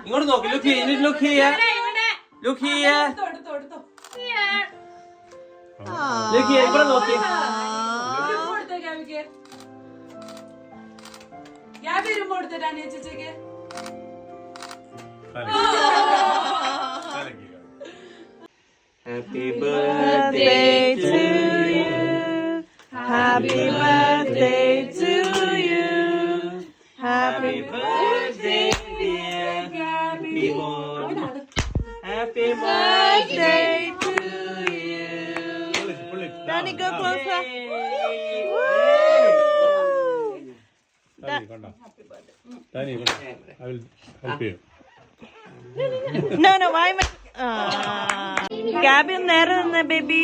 ഇങ്ങോട്ട് നോക്ക്. Look here. Look here. Look here. Look here. ഇവിടെ നോക്ക്. Happy birthday to you. Happy birthday to you. Happy birthday dear Gabby. Happy birthday to you. Danny, go closer. Danny, I will help you. No, why am I? Gabby, നേരെ നിന്നേ baby.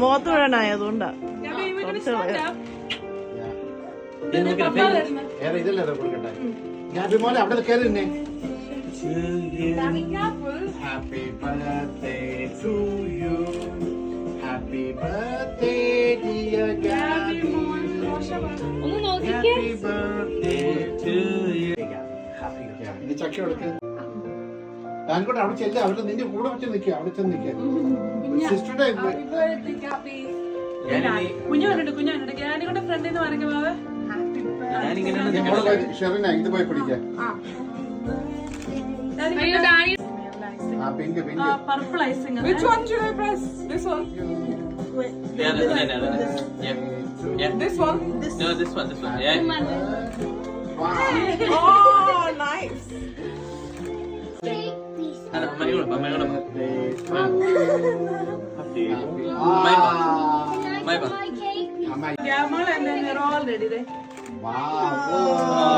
മുഖത്ത് വീഴണായി അതുകൊണ്ടാ. Happy birthday to you. Happy birthday dear Gabby. Happy birthday to you. ഇനി ചക്ക കൊടുക്ക്. ഞാനിക്കോട്ടെ അവിടെ ചെല്ല. അവിടെ നിന്റെ കൂടെ വെച്ച് നിൽക്കുക. അവിടെ ചെന്ന് നിൽക്കുക. സിസ്റ്ററുടെ ഷെറിന ഇത് പോയി പിടിക്കാം. Pink purple icing. Which one should I press? This one? Yeah. This one? No, this one. Yeah. wow. Oh, nice. My Gamal and then they're all ready there. Wow.